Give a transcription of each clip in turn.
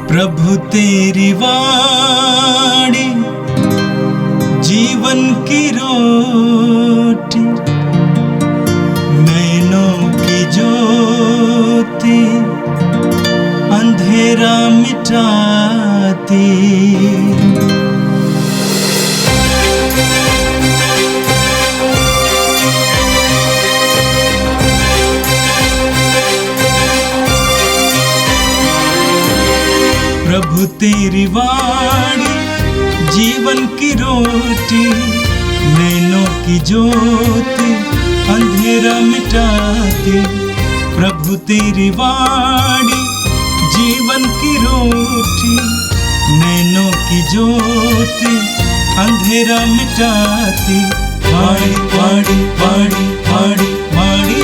प्रभु तेरी वाणी जीवन की रोटी, नैनों की ज्योति अंधेरा मिटाती। प्रभु तेरी वाणी जीवन की रोटी, नैनों की ज्योति अंधेरा मिटाती। प्रभु तेरी वाणी जीवन की रोटी, नैनों की ज्योति अंधेरा मिटाती। वाणी वाणी वाणी वाणी वाणी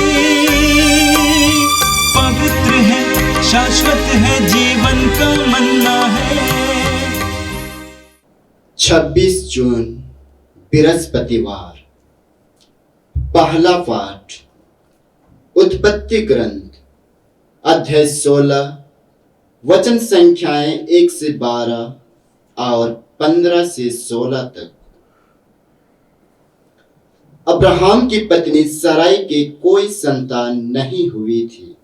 पवित्र है, शाश्वत है, जीवन का मन्ना है। 26 जून बृहस्पतिवार। पहला पाठ उत्पत्ति ग्रंथ अध्याय 16 वचन संख्याएं 1 से 12 और 15 से 16 तक। अब्राहम की पत्नी सराई के कोई संतान नहीं हुई थी।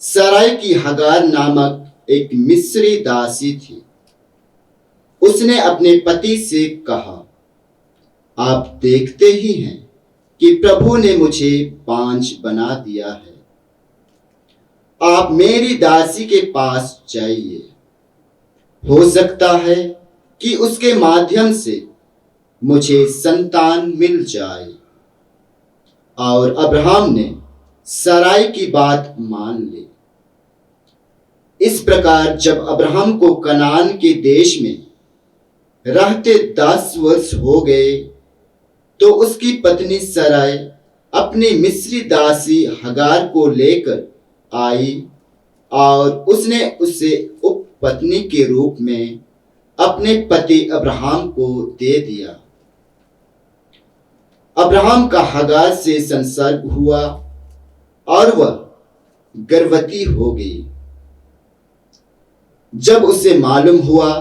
सराई की हगार नामक एक मिस्री दासी थी। उसने अपने पति से कहा, आप देखते ही हैं कि प्रभु ने मुझे बांझ बना दिया है। आप मेरी दासी के पास जाइए, हो सकता है कि उसके माध्यम से मुझे संतान मिल जाए। और अब्राहम ने सराई की बात मान ली। इस प्रकार जब अब्राहम को कनान के देश में रहते 10 वर्ष हो गए, तो उसकी पत्नी सराय अपनी मिस्री दासी हगार को लेकर आई और उसने उसे उपपत्नी के रूप में अपने पति अब्राहम को दे दिया। अब्राहम का हगार से संसर्ग हुआ और वह गर्भवती हो गई। जब उसे मालूम हुआ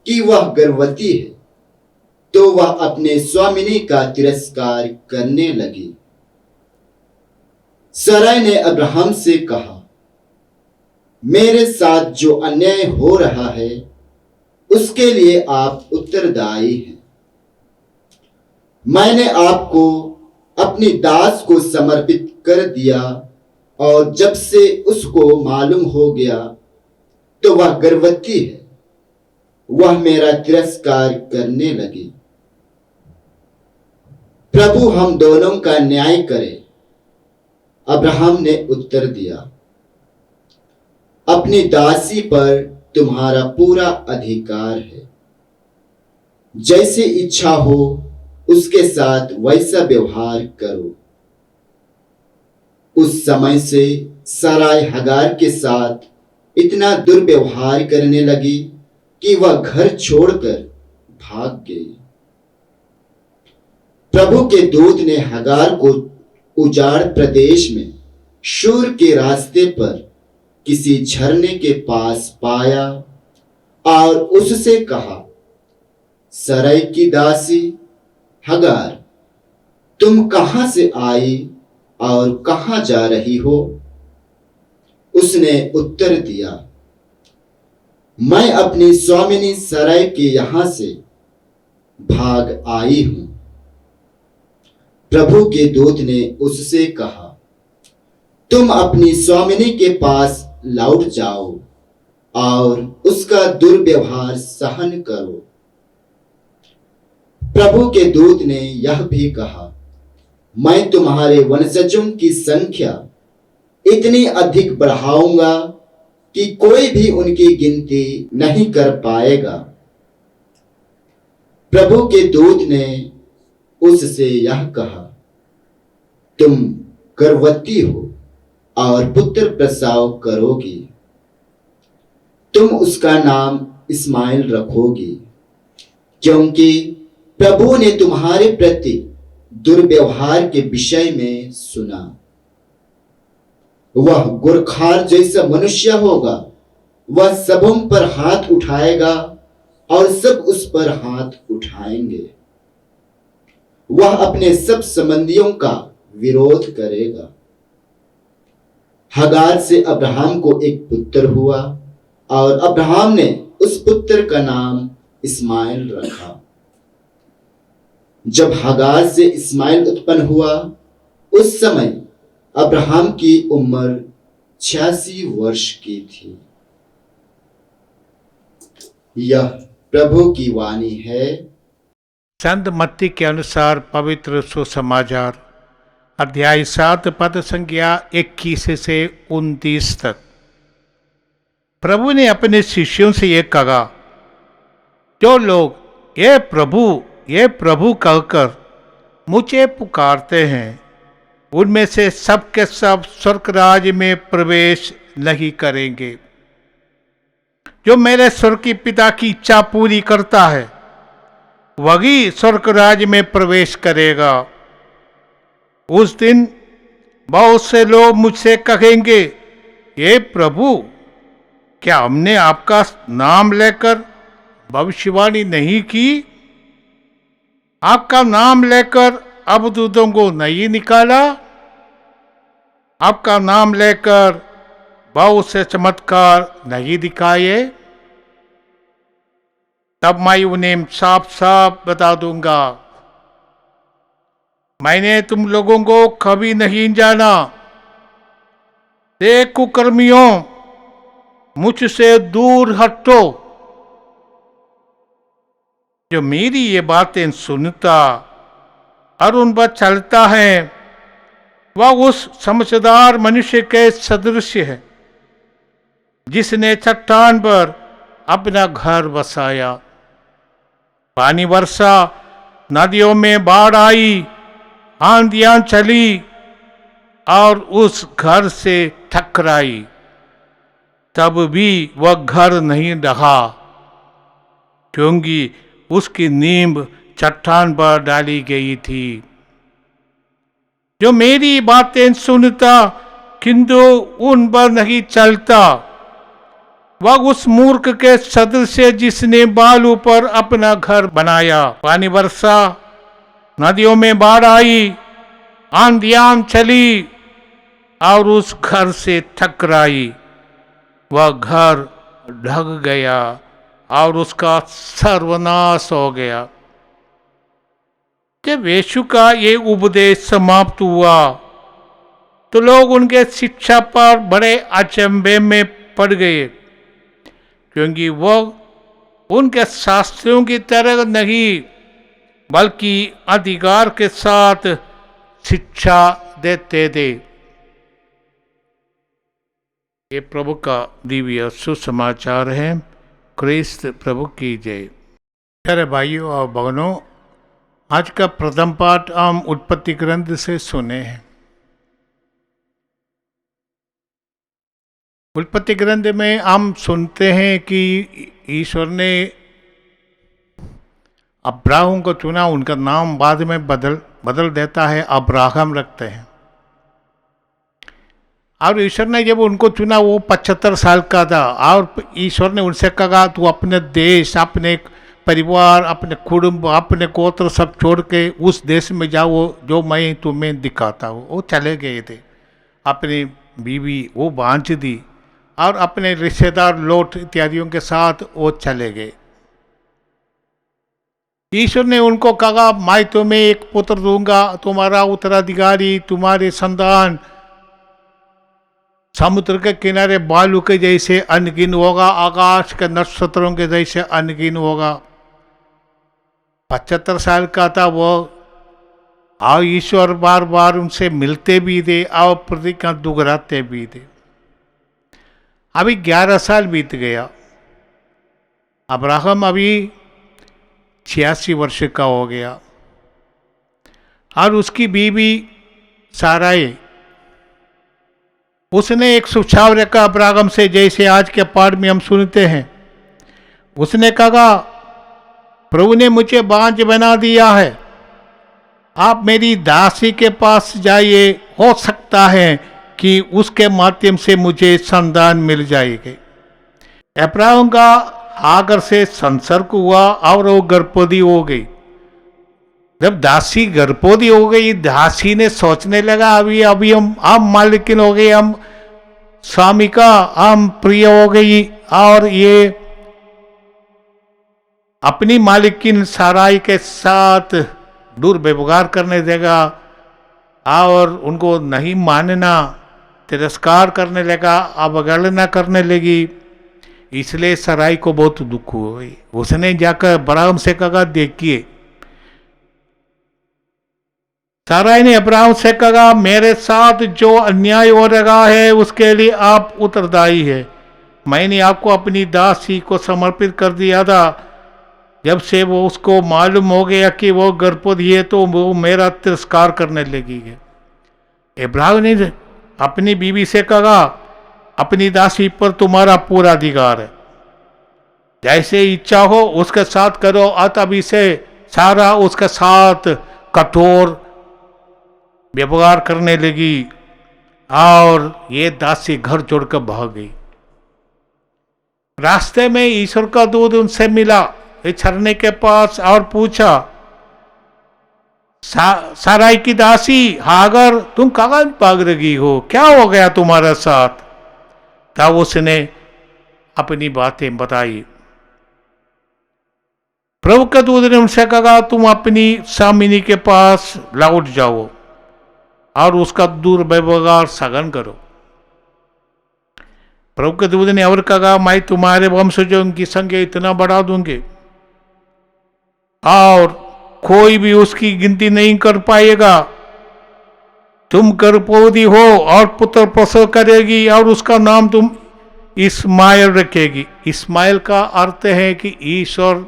कि वह गर्भवती है, तो वह अपने स्वामिनी का तिरस्कार करने लगी। सराय ने अब्राहम से कहा, मेरे साथ जो अन्याय हो रहा है उसके लिए आप उत्तरदायी हैं। मैंने आपको अपनी दास को समर्पित कर दिया और जब से उसको मालूम हो गया तो वह गर्भवती है, वह मेरा तिरस्कार करने लगी। प्रभु हम दोनों का न्याय करे। अब्राहम ने उत्तर दिया, अपनी दासी पर तुम्हारा पूरा अधिकार है। जैसे इच्छा हो उसके साथ वैसा व्यवहार करो। उस समय से सराय हगार के साथ इतना दुर्व्यवहार करने लगी कि वह घर छोड़कर भाग गई। प्रभु के दूत ने हगार को उजाड़ प्रदेश में शूर के रास्ते पर किसी झरने के पास पाया और उससे कहा, सराय की दासी हगार, तुम कहां से आई और कहां जा रही हो? उसने उत्तर दिया, मैं अपनी स्वामिनी सराय के यहां से भाग आई हूं। प्रभु के दूत ने उससे कहा, तुम अपनी स्वामिनी के पास लौट जाओ और उसका दुर्व्यवहार सहन करो। प्रभु के दूत ने यह भी कहा, मैं तुम्हारे वंशजों की संख्या इतनी अधिक बढ़ाऊंगा कि कोई भी उनकी गिनती नहीं कर पाएगा। प्रभु के दूत ने उससे यह कहा, तुम गर्भवती हो और पुत्र प्रसव करोगी। तुम उसका नाम इस्माइल रखोगी, क्योंकि प्रभु ने तुम्हारे प्रति दुर्व्यवहार के विषय में सुना। वह गुरखार जैसा मनुष्य होगा वह सबों पर हाथ उठाएगा और सब उस पर हाथ उठाएंगे। वह अपने सब संबंधियों का विरोध करेगा। हगार से अब्राहम को एक पुत्र हुआ और अब्राहम ने उस पुत्र का नाम इस्माइल रखा। जब हगार से इस्माइल उत्पन्न हुआ, उस समय अब्राहम की उम्र 86 वर्ष की थी। यह प्रभु की वाणी है। संत मत्ती के अनुसार पवित्र सुसमाचार अध्याय 7 पद संख्या 21 से 29 तक। प्रभु ने अपने शिष्यों से ये कहा, जो लोग ये प्रभु कहकर मुझे पुकारते हैं, उनमें से सब के सब स्वर्ग राज्य में प्रवेश नहीं करेंगे। जो मेरे स्वर्गीय पिता की इच्छा पूरी करता है, वही स्वर्ग राज्य में प्रवेश करेगा। उस दिन बहुत से लोग मुझसे कहेंगे, ये प्रभु, क्या हमने आपका नाम लेकर भविष्यवाणी नहीं की? आपका नाम लेकर अबदूतों को नहीं निकाला? आपका नाम लेकर बहुत से चमत्कार नहीं दिखाए? तब मैं उन्हें साफ साफ बता दूंगा, मैंने तुम लोगों को कभी नहीं जाना। हे कुकर्मियों, मुझसे दूर हटो। जो मेरी ये बातें सुनता और उन पर चलता है, वह उस समझदार मनुष्य के सदृश है, जिसने चट्टान पर अपना घर बसाया। पानी वर्षा, नदियों में बाढ़ आई, आंधियां चली और उस घर से टकराई, तब भी वह घर नहीं ढहा, क्योंकि उसकी नींव चट्टान पर डाली गई थी। जो मेरी बातें सुनता किंतु उन पर नहीं चलता, वह उस मूर्ख के सदृश है, जिसने बालू पर अपना घर बनाया। पानी बरसा, नदियों में बाढ़ आई, आंधियां चली और उस घर से टकराई। वह घर ढह गया और उसका सर्वनाश हो गया। जब यीशु का ये उपदेश समाप्त हुआ, तो लोग उनके शिक्षा पर बड़े अचंभे में पड़ गए, क्योंकि वह उनके शास्त्रियों की तरह नहीं, बल्कि अधिकार के साथ शिक्षा देते थे। ये प्रभु का दिव्य सुसमाचार है। क्रिस्त प्रभु की जय। प्यारे भाइयों और बहनों, आज का प्रथम पाठ हम उत्पत्ति ग्रंथ से सुने हैं। उत्पत्ति ग्रंथ में हम सुनते हैं कि ईश्वर ने अब्राहम को चुना, उनका नाम बाद में बदल देता है, अब्राहम रखते हैं। और ईश्वर ने जब उनको चुना, वो 75 साल का था, और ईश्वर ने उनसे कहा, तू अपने देश, अपने परिवार, अपने कुटुंब, अपने गोत्र सब छोड़ के उस देश में जाओ जो मैं तुम्हें दिखाता हूँ। वो चले गए थे, अपनी बीवी वो बांझ दी और अपने रिश्तेदार लोट इत्यादियों के साथ वो चले गए। ईश्वर ने उनको कहा, मैं तुम्हें एक पुत्र दूंगा, तुम्हारा उत्तराधिकारी, तुम्हारे संतान समुद्र के किनारे बालू के जैसे अनगिन होगा, आकाश के नक्षत्रों के जैसे अनगिन होगा। 75 साल का था वो, और ईश्वर बार बार उनसे मिलते भी थे और प्रतिज्ञा दोहराते भी थे। अभी 11 साल बीत गया। अब्राहम अभी 86 वर्ष का हो गया, और उसकी बीवी साराई, उसने एक सुझाव रखा अब्राहम से, जैसे आज के पाठ में हम सुनते हैं। उसने कहा, प्रभु ने मुझे बांझ बना दिया है, आप मेरी दासी के पास जाइए, हो सकता है कि उसके माध्यम से मुझे संतान मिल जाएगी। अब्राहम का हागर से संसर्ग हुआ और वो गर्भवती हो गई। जब दासी गर्भवती हो गई, दासी ने सोचने लगा अभी अभी हम मालिकिन हो गए, हम स्वामी का हम प्रिय हो गई, और ये अपनी मालिकिन साराई के साथ दुर्व्यवहार करने देगा और उनको नहीं मानना, तिरस्कार करने लगा, अवहेलना करने लगी। इसलिए सराई को बहुत दुख हुई। उसने जाकर अब्राहम से कहा, देखिए, साराई ने अब्राहम से कहा, मेरे साथ जो अन्याय हो रहा है उसके लिए आप उत्तरदायी है। मैंने आपको अपनी दासी को समर्पित कर दिया था। जब से वो उसको मालूम हो गया कि वो गर्भवती है तो वो मेरा तिरस्कार करने लगी है। अब्राहम ने अपनी बीवी से कहा, अपनी दासी पर तुम्हारा पूरा अधिकार है, जैसे इच्छा हो उसके साथ करो। तभी से सारा उसके साथ कठोर व्यवहार करने लगी और ये दासी घर छोड़कर भाग गई। रास्ते में ईश्वर का दूत उनसे मिला झरने के पास और पूछा, साराई की दासी हागर, तुम कहाँ भाग रही हो, क्या हो गया तुम्हारे साथ? तब उसने अपनी बातें बताई। प्रभु के दूत ने उनसे कहा, तुम अपनी स्वामिनी के पास लौट जाओ और उसका दुर्व्यवहार सघन करो। प्रभु के दूत ने और कहा, मैं तुम्हारे वंशजों की संख्या इतना बढ़ा दूंगी और कोई भी उसकी गिनती नहीं कर पाएगा। तुम गर्भवती हो और पुत्र प्रसव करेगी और उसका नाम तुम इस्माइल रखेगी। इस्माइल का अर्थ है कि ईश्वर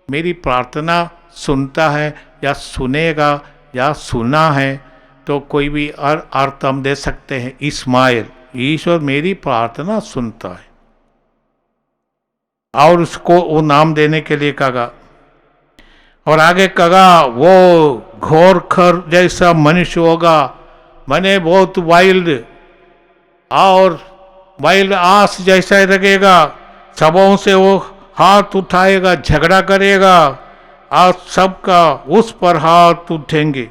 मेरी प्रार्थना सुनता है या सुनेगा या सुना है, तो कोई भी अर्थ हम दे सकते हैं। इस्माइल, ईश्वर मेरी प्रार्थना सुनता है। और उसको वो नाम देने के लिए कहा। और आगे कहा, वो घोरखर जैसा मनुष्य होगा, मैंने बहुत वाइल्ड और वाइल्ड आस जैसा लगेगा। सबों से वो हाथ उठाएगा, झगड़ा करेगा और सबका उस पर हाथ उठेंगे।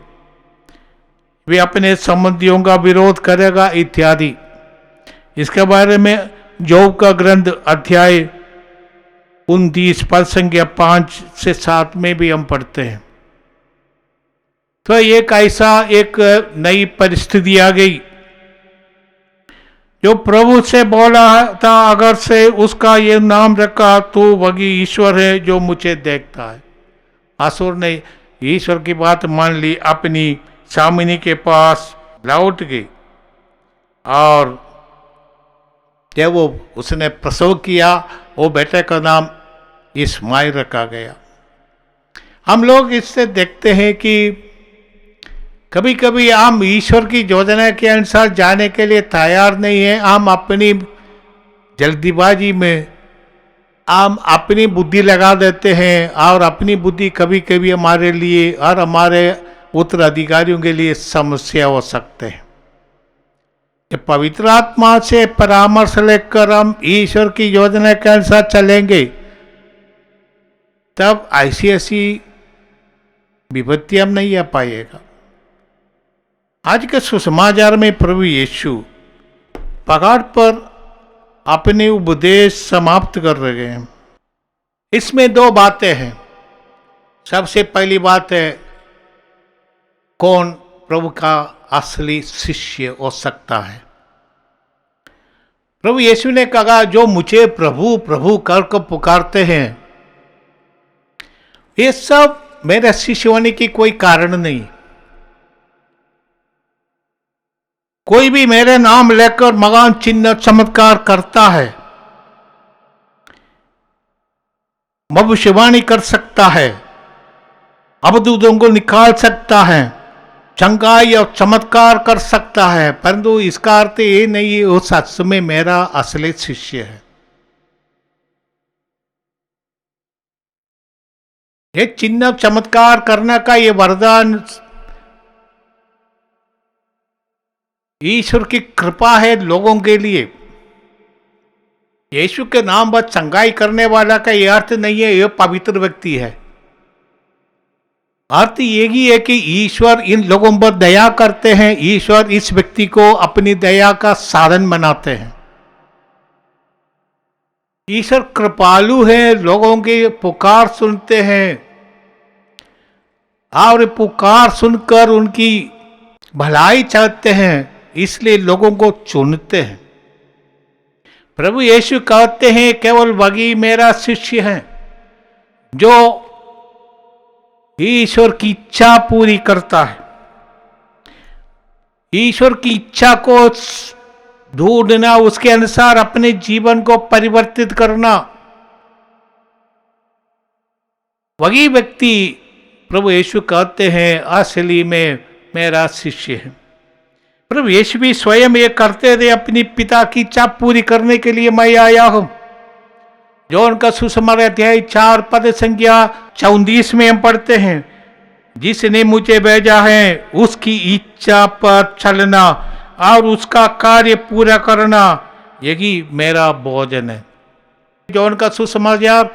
वे अपने संबंधियों का विरोध करेगा इत्यादि। इसके बारे में जोब का ग्रंथ अध्याय 29 पद संख्या 5 से 7 में भी हम पढ़ते हैं। तो एक ऐसा एक नई परिस्थिति आ गई। जो प्रभु से बोला था, अगर से उसका ये नाम रखा तो वही ईश्वर है जो मुझे देखता है। असुर ने ईश्वर की बात मान ली, अपनी स्वामिनी के पास लौट गई और जब वो उसने प्रसव किया, वो बेटे का नाम इस्माइल रखा गया। हम लोग इससे देखते हैं कि कभी कभी हम ईश्वर की योजना के अनुसार जाने के लिए तैयार नहीं है। हम अपनी जल्दीबाजी में हम अपनी बुद्धि लगा देते हैं और अपनी बुद्धि कभी कभी हमारे लिए और हमारे उत्तराधिकारियों के लिए समस्या हो सकते हैं। पवित्र आत्मा से परामर्श लेकर हम ईश्वर की योजना के अनुसार चलेंगे, तब ऐसी ऐसी विपत्ति हम नहीं आ पाएगा। आज के सुसमाचार में प्रभु यीशु पहाड़ पर अपने उपदेश समाप्त कर रहे हैं। इसमें दो बातें हैं। सबसे पहली बात है, कौन प्रभु का असली शिष्य हो सकता है। प्रभु यीशु ने कहा, जो मुझे प्रभु प्रभु कर पुकारते हैं, ये सब मेरे शिष्य होने की कोई कारण नहीं। कोई भी मेरे नाम लेकर महान चिन्ह चमत्कार करता है, भविष्यवाणी कर सकता है, अबदूतों को निकाल सकता है, चंगाई और चमत्कार कर सकता है, परंतु इसका अर्थ ये नहीं वो सच में मेरा असली शिष्य है। ये चिन्ह चमत्कार करने का ये वरदान ईश्वर की कृपा है लोगों के लिए। यीशु के नाम पर चंगाई करने वाला का यह अर्थ नहीं है यह पवित्र व्यक्ति है। अर्थ यही है कि ईश्वर इन लोगों पर दया करते हैं, ईश्वर इस व्यक्ति को अपनी दया का साधन बनाते हैं। ईश्वर कृपालु है, लोगों की पुकार सुनते हैं और पुकार सुनकर उनकी भलाई चाहते हैं, इसलिए लोगों को चुनते हैं। प्रभु यीशु कहते हैं केवल वही मेरा शिष्य है जो ईश्वर की इच्छा पूरी करता है। ईश्वर की इच्छा को ढूंढना, उसके अनुसार अपने जीवन को परिवर्तित करना, वही व्यक्ति प्रभु यीशु कहते हैं असली में मेरा शिष्य है। प्रभु यीशु भी स्वयं ये करते थे, अपनी पिता की इच्छा पूरी करने के लिए मैं आया हूं। जो उनका सुसमाचार अध्याय 4 पद संख्या 34 में हम पढ़ते हैं, जिसने मुझे भेजा है उसकी इच्छा पर चलना और उसका कार्य पूरा करना, यही मेरा भोजन है। जो उनका सुसमाचार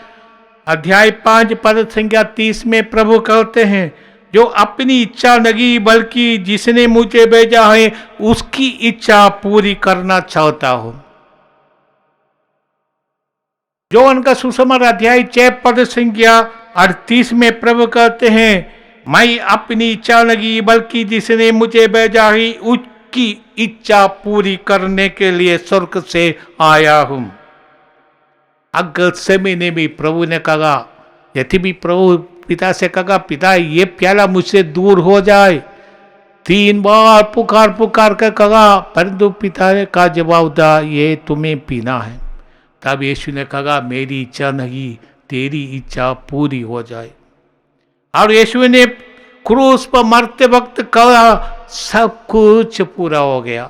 अध्याय 5 पद संख्या 30 में प्रभु कहते हैं, जो अपनी इच्छा नहीं बल्कि जिसने मुझे भेजा है उसकी इच्छा पूरी करना चाहता हूं। जो उनका सुसमाचार अध्याय 6 पद संख्या 38 में प्रभु कहते हैं, मैं अपनी इच्छा नहीं बल्कि जिसने मुझे भेजा है उसकी इच्छा पूरी करने के लिए स्वर्ग से आया हूं। अगर समय ने भी प्रभु ने कहा, यदि भी प्रभु पिता से कहा, पिता ये प्याला मुझसे दूर हो जाए, 3 बार पुकार पुकार कर कहा, परंतु पिता ने का जवाब दिया ये तुम्हें पीना है। तब यीशु ने कहा मेरी इच्छा नहीं तेरी इच्छा पूरी हो जाए। और यीशु ने क्रूस पर मरते वक्त कहा सब कुछ पूरा हो गया।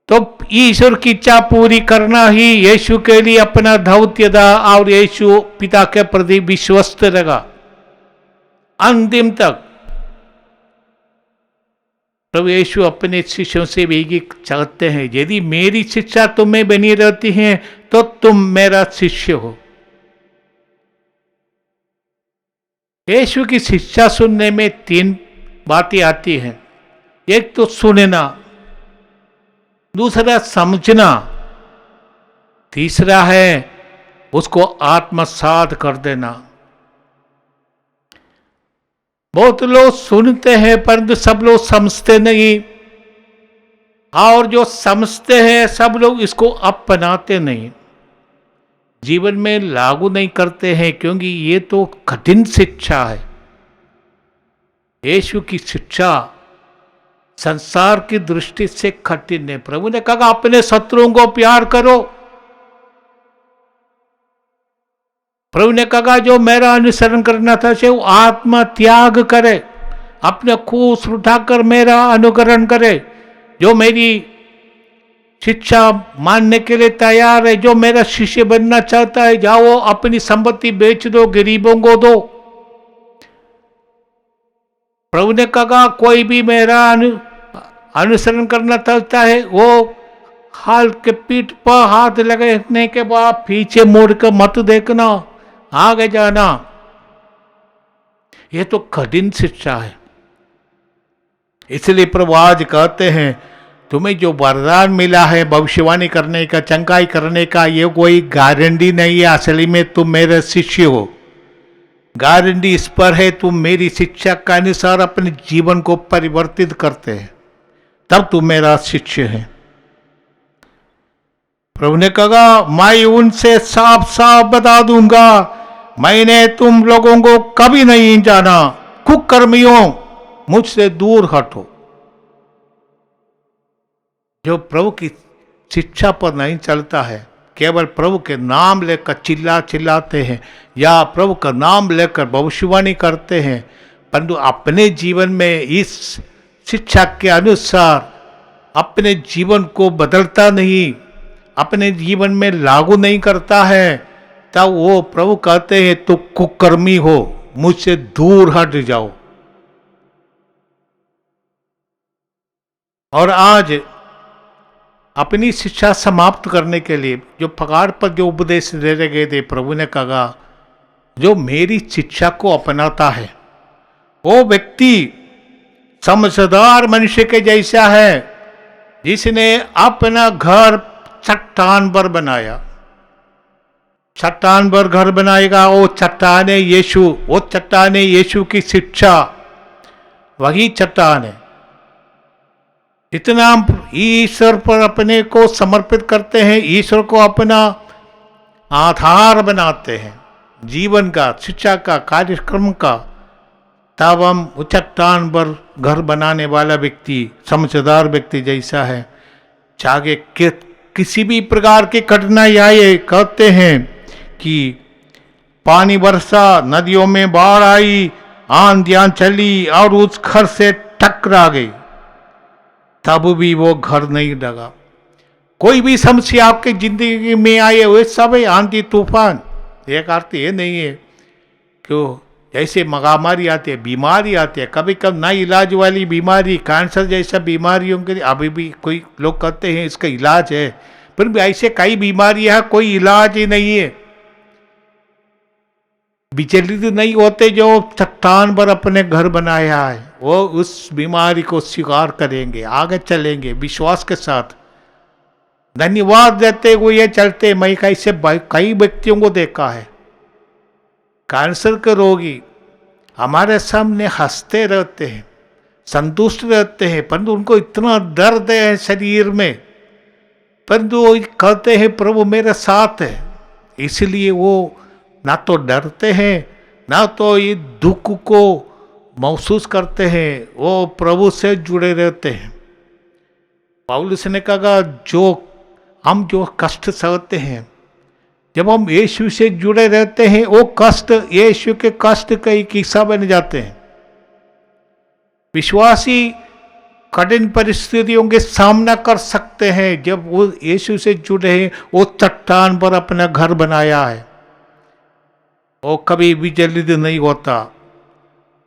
तो ईश्वर की इच्छा पूरी करना ही यीशु के लिए अपना दौत्य था और यीशु पिता के प्रति विश्वस्त रहा अंतिम तक। प्रभु यीशु अपने शिष्यों से भी चाहते हैं, यदि मेरी शिक्षा तुम्हें बनी रहती है तो तुम मेरा शिष्य हो। यीशु की शिक्षा सुनने में 3 बातें आती हैं। एक तो सुनना, दूसरा समझना, तीसरा है उसको आत्मसात कर देना। बहुत लोग सुनते हैं परंतु सब लोग समझते नहीं, और जो समझते हैं सब लोग इसको अपनाते नहीं, जीवन में लागू नहीं करते हैं, क्योंकि ये तो कठिन शिक्षा है। यीशु की शिक्षा संसार की दृष्टि से कठिन है। प्रभु ने कहा अपने शत्रुओं को प्यार करो। प्रभु ने कहा जो मेरा अनुसरण करना था से वो आत्मा त्याग करे, अपने क्रूस उठाकर मेरा अनुकरण करे। जो मेरी शिक्षा मानने के लिए तैयार है, जो मेरा शिष्य बनना चाहता है, जाओ अपनी संपत्ति बेच दो, गरीबों को दो। प्रभु ने कहा कोई भी मेरा अनुसरण करना चाहता है वो हाल के पीठ पर हाथ लगाने के बाद पीछे मुड़कर मत देखना, आगे जाना। ये तो कठिन शिक्षा है। इसलिए प्रभु आज कहते हैं तुम्हें जो वरदान मिला है भविष्यवाणी करने का, चंगाई करने का, ये कोई गारंटी नहीं है असली में तुम मेरे शिष्य हो। गारंटी इस पर है तुम मेरी शिक्षा के अनुसार अपने जीवन को परिवर्तित करते हैं, तब तुम मेरा शिष्य है। प्रभु ने कहा मैं उनसे साफ साफ बता दूंगा, मैंने तुम लोगों को कभी नहीं जाना, कुकर्मियों मुझसे दूर हटो। जो प्रभु की शिक्षा पर नहीं चलता है, केवल प्रभु के नाम लेकर चिल्लाते हैं या प्रभु का नाम लेकर भविष्यवाणी करते हैं, परंतु अपने जीवन में इस शिक्षा के अनुसार अपने जीवन को बदलता नहीं, अपने जीवन में लागू नहीं करता है, तब वो प्रभु कहते हैं तो कुकर्मी हो, मुझसे दूर हट जाओ। और आज अपनी शिक्षा समाप्त करने के लिए जो पहाड़ पर जो उपदेश दे गए थे, प्रभु ने कहा जो मेरी शिक्षा को अपनाता है वो व्यक्ति समझदार मनुष्य के जैसा है जिसने अपना घर चट्टान पर बनाया। चट्टान पर घर बनाएगा, वो चट्टान है यीशु, वो चट्टान है यीशु की शिक्षा, वही चट्टान है। इतना ईश्वर पर अपने को समर्पित करते हैं, ईश्वर को अपना आधार बनाते हैं जीवन का, शिक्षा का, कार्यक्रम का, तब हम चट्टान पर घर बनाने वाला व्यक्ति समझदार व्यक्ति जैसा है। चाहे किसी भी प्रकार की कठिनाई आए, कहते हैं कि पानी बरसा, नदियों में बाढ़ आई, आंधियां चली और उस घर से टकरा गई, तब भी वो घर नहीं लगा। कोई भी समस्या आपकी जिंदगी में आए, वो सब है आंधी तूफान, एक अर्थ ये नहीं है क्यों जैसे महामारी आती है, बीमारी आती है, कभी कभी ना इलाज वाली बीमारी, कैंसर जैसा बीमारियों के लिए अभी भी कोई लोग कहते हैं इसका इलाज है, फिर भी ऐसे कई बीमारियां कोई इलाज ही नहीं है। विचलित नहीं होते जो चट्टान पर अपने घर बनाया है, वो उस बीमारी को स्वीकार करेंगे, आगे चलेंगे विश्वास के साथ, धन्यवाद देते हुए चलते। मैं कैसे कई व्यक्तियों को देखा है, कैंसर के रोगी हमारे सामने हंसते रहते हैं, संतुष्ट रहते हैं, परंतु उनको इतना दर्द है शरीर में, परंतु वो कहते हैं प्रभु मेरे साथ है, इसलिए वो ना तो डरते हैं ना तो ये दुख को महसूस करते हैं, वो प्रभु से जुड़े रहते हैं। पौलुस ने कहा हम जो कष्ट सहते हैं, जब हम यीशु से जुड़े रहते हैं, वो कष्ट यीशु के कष्ट का एक हिस्सा बन जाते हैं। विश्वासी कठिन परिस्थितियों के सामना कर सकते हैं जब वो यीशु से जुड़े हैं, वो चट्टान पर अपना घर बनाया है, वो कभी विचलित नहीं होता,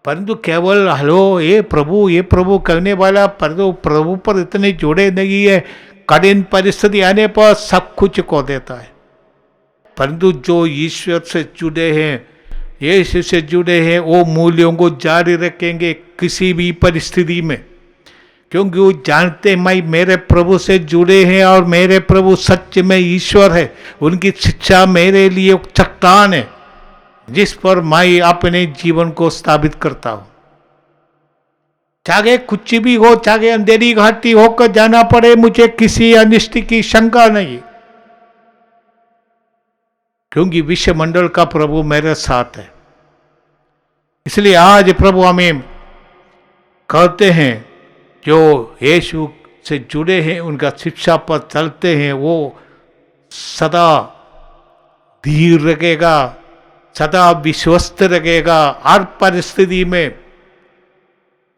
परंतु केवल हलो ये प्रभु कहने वाला, परंतु प्रभु पर इतने जुड़े नहीं है, कठिन परिस्थिति आने पर सब कुछ खो देता है। परंतु जो ईश्वर से जुड़े हैं, यीशु से जुड़े हैं, वो मूल्यों को जारी रखेंगे किसी भी परिस्थिति में, क्योंकि वो जानते हैं मैं मेरे प्रभु से जुड़े हैं और मेरे प्रभु सच में ईश्वर है, उनकी शिक्षा मेरे लिए चट्टान है जिस पर मैं अपने जीवन को स्थापित करता हूं। चाहे कुछ भी हो, चाहे अंधेरी घाटी होकर जाना पड़े, मुझे किसी अनिष्ट की शंका नहीं, क्योंकि विश्व मंडल का प्रभु मेरे साथ है। इसलिए आज प्रभु हमें कहते हैं जो यीशु से जुड़े हैं, उनका शिक्षा पर चलते हैं, वो सदा धीर रखेगा, सदा विश्वस्त रखेगा। हर परिस्थिति में,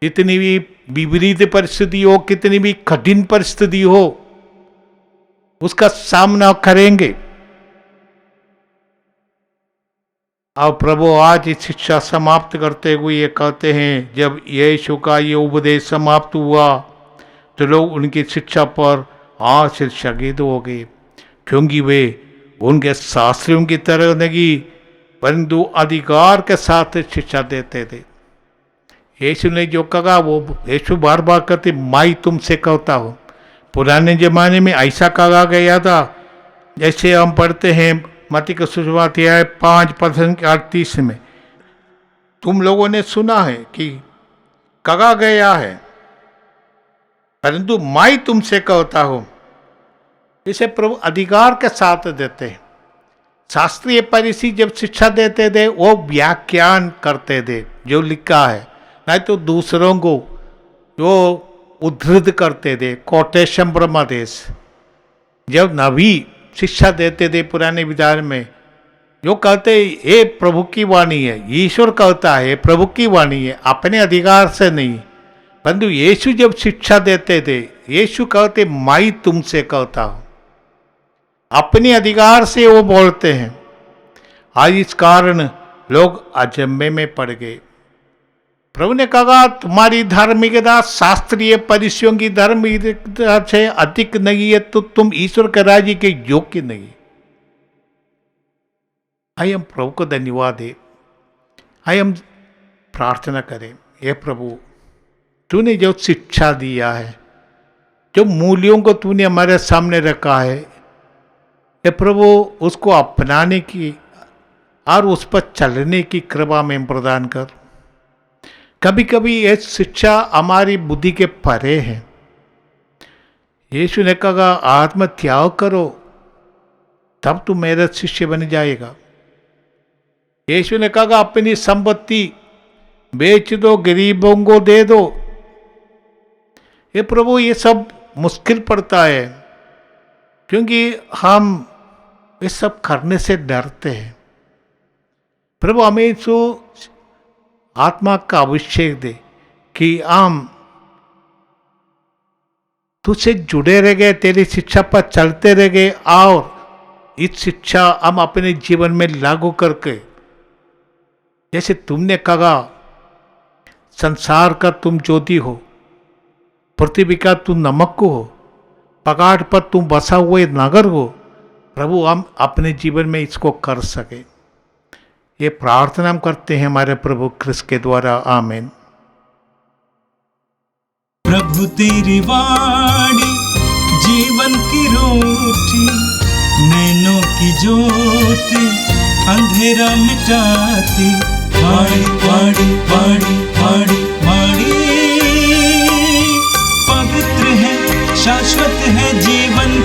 इतनी भी विपरीत परिस्थिति हो, कितनी भी कठिन परिस्थिति हो, उसका सामना करेंगे। अब प्रभु आज इस शिक्षा समाप्त करते हुए ये कहते हैं, जब यीशु का ये उपदेश समाप्त हुआ तो लोग उनकी शिक्षा पर आश्चर्यचकित हो गए, क्योंकि वे उनके शास्त्रियों की तरह नहीं परंतु अधिकार के साथ शिक्षा देते थे। यीशु ने जो कहा वो यीशु बार बार कहते, मैं तुमसे कहता हूँ। पुराने जमाने में ऐसा कहा गया था, जैसे हम पढ़ते हैं मत्ती का सुसमाचार 5:38 में, तुम लोगों ने सुना है कि कहा गया है, परंतु मैं तुमसे कहता हूँ। इसे प्रभु अधिकार के साथ देते हैं। शास्त्रीय फरीसी जब शिक्षा देते थे वो व्याख्यान करते थे जो लिखा है, नहीं तो दूसरों को वो उद्धृत करते थे, कोटेशन ब्रह्मादेश। जब नबी शिक्षा देते थे पुराने विधान में, जो कहते ये प्रभु की वाणी है, ईश्वर कहता है प्रभु की वाणी है, अपने अधिकार से नहीं। परंतु यीशु जब शिक्षा देते थे, यीशु कहते मैं तुमसे कहता हूँ, अपने अधिकार से वो बोलते हैं। आज इस कारण लोग अचंभे में पड़ गए। प्रभु ने कहा तुम्हारी धार्मिकता शास्त्रीय परिचयों की धार्मिकता से अधिक नहीं है तो तुम ईश्वर के राज्य के योग्य नहीं। आइए हम प्रभु को धन्यवाद दें। आइए हम प्रार्थना करें, हे प्रभु तूने जो शिक्षा दिया है, जो मूल्यों को तूने हमारे सामने रखा है, हे प्रभु उसको अपनाने की और उस पर चलने की कृपा में प्रदान कर। कभी कभी ये शिक्षा हमारी बुद्धि के परे है। यीशु ने कहा आत्म त्याग करो तब तू मेरा शिष्य बन जाएगा। यीशु ने कहा अपनी संपत्ति बेच दो, गरीबों को दे दो। ये प्रभु ये सब मुश्किल पड़ता है क्योंकि हम ये सब करने से डरते हैं। प्रभु हमें तो आत्मा का अभिषेक दे कि हम तुझसे जुड़े रह गए, तेरी शिक्षा पर चलते रह गए और इस शिक्षा हम अपने जीवन में लागू करके, जैसे तुमने कहा संसार का तुम ज्योति हो, पृथ्वी का तुम नमक हो, पहाड़ पर तुम बसा हुए नगर हो, प्रभु हम अपने जीवन में इसको कर सके। ये प्रार्थना हम करते हैं हमारे प्रभु क्रिस्त के द्वारा, आमीन। प्रभु तेरी वाणी जीवन की रोटी, नैनों की ज्योति अंधेरा मिटाती। वाणी वाणी वाणी वाणी वाणी पवित्र है, शाश्वत है, जीवन